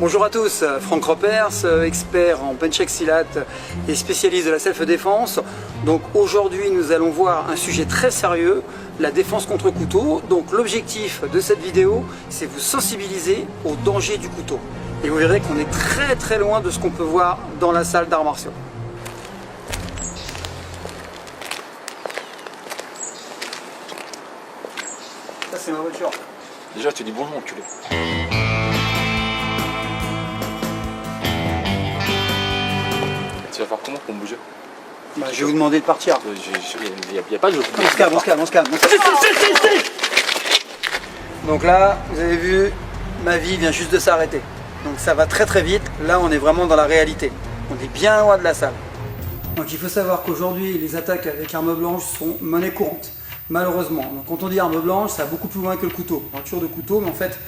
Bonjour à tous, Franck Ropers, expert en punch silat et spécialiste de la self-défense. Donc aujourd'hui nous allons voir un sujet très sérieux, la défense contre couteau. Donc l'objectif de cette vidéo, c'est vous sensibiliser au danger du couteau. Et vous verrez qu'on est très loin de ce qu'on peut voir dans la salle d'arts martiaux. Ça c'est ma voiture. Déjà tu dis bonjour enculé. Tu vas faire comment pour me bouger? Bah, je vais vous demander de partir. Il n'y a pas de jeu. On se calme. Donc là, vous avez vu, ma vie vient juste de s'arrêter. Donc ça va très vite. Là, on est vraiment dans la réalité. On est bien loin de la salle. Donc il faut savoir qu'aujourd'hui, les attaques avec arme blanche sont monnaie courante. Malheureusement. Donc quand on dit arme blanche, ça va beaucoup plus loin que le couteau. On parle toujours de couteau, mais en fait,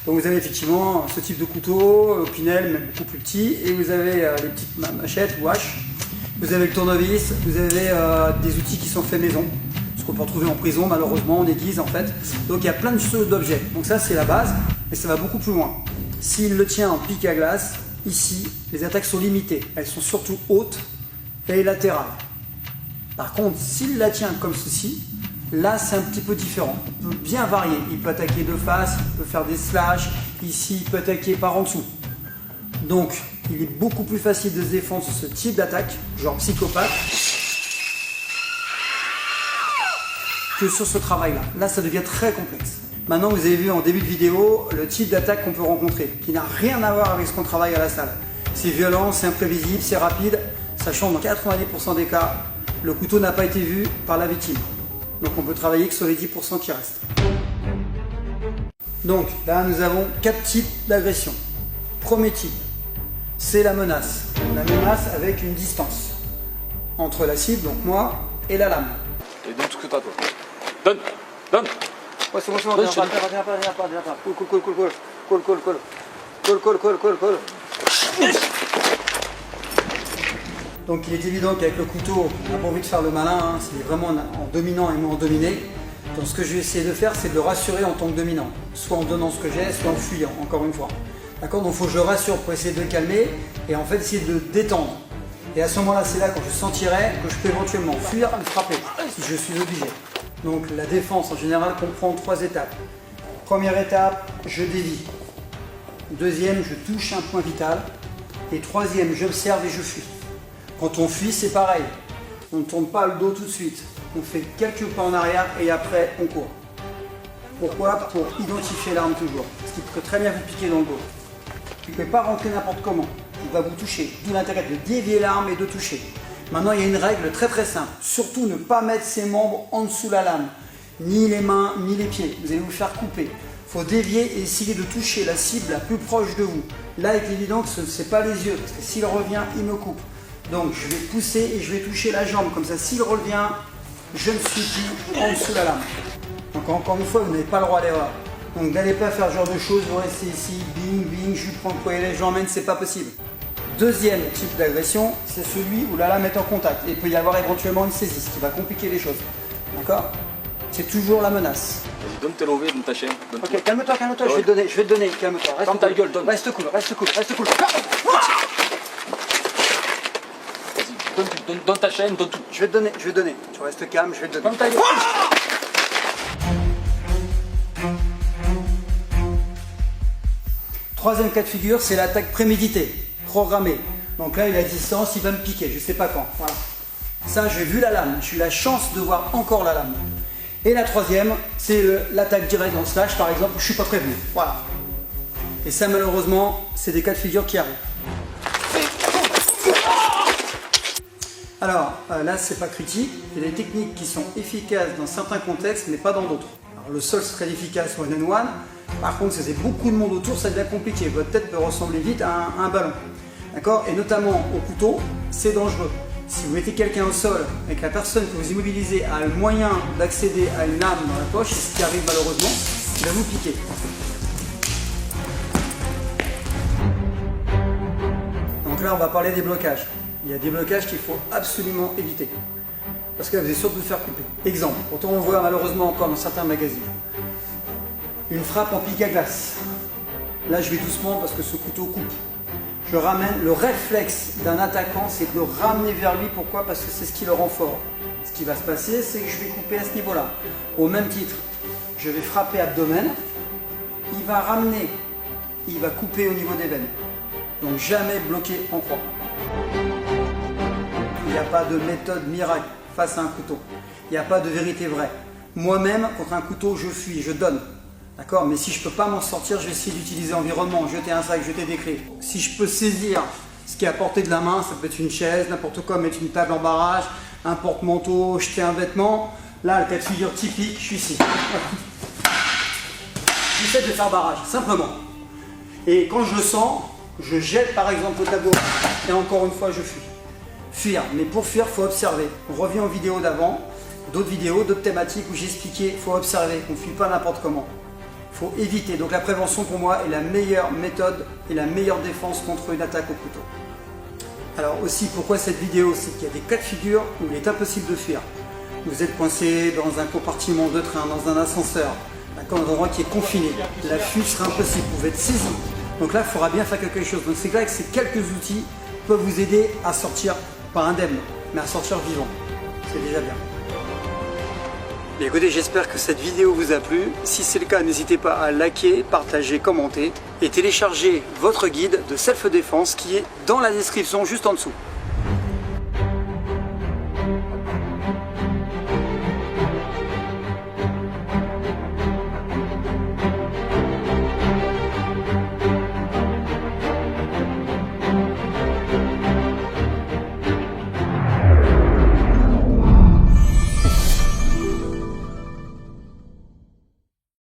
donc vous avez effectivement ce type de couteau, Pinel, même beaucoup plus petit, et vous avez les petites machettes ou haches. Vous avez le tournevis, vous avez des outils qui sont faits maison, ce qu'on peut retrouver en prison malheureusement, en aiguise en fait. Donc il y a plein de choses d'objets. Donc ça c'est la base, mais ça va beaucoup plus loin. S'il le tient en pique à glace, ici, les attaques sont limitées. Elles sont surtout hautes et latérales. Par contre, s'il la tient comme ceci, là c'est un petit peu différent. On peut bien varier. Il peut attaquer de face, il peut faire des slash. Ici, il peut attaquer par en dessous. Donc, il est beaucoup plus facile de se défendre sur ce type d'attaque, genre psychopathe, que sur ce travail-là. Là, ça devient très complexe. Maintenant, vous avez vu en début de vidéo le type d'attaque qu'on peut rencontrer, qui n'a rien à voir avec ce qu'on travaille à la salle. C'est violent, c'est imprévisible, c'est rapide, sachant dans 90% des cas, le couteau n'a pas été vu par la victime. Donc, on peut travailler que sur les 10% qui restent. Donc, là, nous avons 4 types d'agression. Premier type, c'est la menace. La menace avec une distance entre la cible, donc moi, et la lame. Et donne tout ce que t'as toi. Donne. Ouais, c'est bon, viens pas. Cool. Donc il est évident qu'avec le couteau, on n'a pas envie de faire le malin, hein. C'est vraiment en dominant et non en dominé. Donc ce que je vais essayer de faire, c'est de le rassurer en tant que dominant. Soit en donnant ce que j'ai, soit en fuyant, encore une fois. D'accord, donc il faut que je le rassure pour essayer de le calmer et en fait essayer de le détendre. Et à ce moment-là, c'est là quand je sentirai que je peux éventuellement fuir et me frapper, si je suis obligé. Donc la défense en général comprend 3 étapes. Première étape, je dévie. Deuxième, je touche un point vital. Et troisième, j'observe et je fuis. Quand on fuit, c'est pareil. On ne tourne pas le dos tout de suite. On fait quelques pas en arrière et après on court. Pourquoi? Pour identifier l'arme toujours. Parce qu'il peut très bien vous piquer dans le dos. Il ne peut pas rentrer n'importe comment. Il va vous toucher. D'où l'intérêt de dévier l'arme et de toucher. Maintenant, il y a une règle très simple. Surtout ne pas mettre ses membres en dessous de la lame. Ni les mains, ni les pieds. Vous allez vous faire couper. Il faut dévier et essayer de toucher la cible la plus proche de vous. Là, il est évident que ce n'est pas les yeux. Parce que s'il revient, il me coupe. Donc, je vais pousser et je vais toucher la jambe. Comme ça, s'il revient, je ne suis plus en dessous de la lame. Donc, encore une fois, vous n'avez pas le droit à l'erreur. Donc n'allez pas faire ce genre de choses, vous restez ici, bing, je lui prends le poignet, je l'emmène, c'est pas possible. Deuxième type d'agression, c'est celui où la lame est en contact. Et il peut y avoir éventuellement une saisie, ce qui va compliquer les choses. D'accord? C'est toujours la menace. Vas-y, donne tes levées, donne ta chaîne. Ok, calme-toi, je vais te donner, calme-toi. Ferme ta gueule, donne. Reste cool. Vas-y, donne ta chaîne, donne tout. Je vais te donner. Tu restes calme, je vais te donner. Ferme ta gueule. Troisième cas de figure, c'est l'attaque préméditée, programmée. Donc là, il est à distance, il va me piquer, je ne sais pas quand. Voilà. Ça, j'ai vu la lame, j'ai eu la chance de voir encore la lame. Et la troisième, c'est l'attaque directe en slash, par exemple, où je ne suis pas prévenu. Voilà. Et ça, malheureusement, c'est des cas de figure qui arrivent. Alors, là, c'est pas critique. Il y a des techniques qui sont efficaces dans certains contextes, mais pas dans d'autres. Alors, le sol serait efficace one-on-one. Par contre, si c'est beaucoup de monde autour, ça devient compliqué. Votre tête peut ressembler vite à un ballon. D'accord? Et notamment au couteau, c'est dangereux. Si vous mettez quelqu'un au sol et que la personne que vous immobilisez a le moyen d'accéder à une lame dans la poche, c'est ce qui arrive malheureusement, il va vous piquer. Donc là, on va parler des blocages. Il y a des blocages qu'il faut absolument éviter. Parce que là, vous allez surtout vous faire couper. Exemple, pourtant on voit malheureusement encore dans certains magazines. Une frappe en pique à glace. Là, je vais doucement parce que ce couteau coupe. Je ramène, le réflexe d'un attaquant, c'est de le ramener vers lui. Pourquoi? Parce que c'est ce qui le rend fort. Ce qui va se passer, c'est que je vais couper à ce niveau-là. Au même titre, je vais frapper abdomen. Il va ramener, il va couper au niveau des veines. Donc jamais bloqué en croix. Il n'y a pas de méthode miracle face à un couteau. Il n'y a pas de vérité vraie. Moi-même, contre un couteau, je fuis, je donne. D'accord? Mais si je ne peux pas m'en sortir, je vais essayer d'utiliser l'environnement, jeter un sac, jeter des clés. Si je peux saisir ce qui est à portée de la main, ça peut être une chaise, n'importe quoi, mettre une table en barrage, un porte-manteau, jeter un vêtement. Là, le cas de figure typique, je suis ici. J'essaie de faire barrage, simplement. Et quand je le sens, je jette par exemple au tableau. Et encore une fois, je fuis. Fuir. Mais pour fuir, il faut observer. On revient aux vidéos d'avant, d'autres vidéos, d'autres thématiques où j'expliquais, il faut observer. On ne fuit pas n'importe comment. Il faut éviter. Donc la prévention pour moi est la meilleure méthode et la meilleure défense contre une attaque au couteau. Alors aussi, pourquoi cette vidéo? C'est qu'il y a des cas de figure où il est impossible de fuir. Vous êtes coincé dans un compartiment de train, dans un ascenseur, dans un endroit qui est confiné. La fuite sera impossible, vous pouvez être saisi. Donc là, il faudra bien faire quelque chose. Donc c'est clair que ces quelques outils peuvent vous aider à sortir, pas indemne, mais à sortir vivant. C'est déjà bien. Écoutez, j'espère que cette vidéo vous a plu. Si c'est le cas, n'hésitez pas à liker, partager, commenter et télécharger votre guide de self-défense qui est dans la description juste en dessous.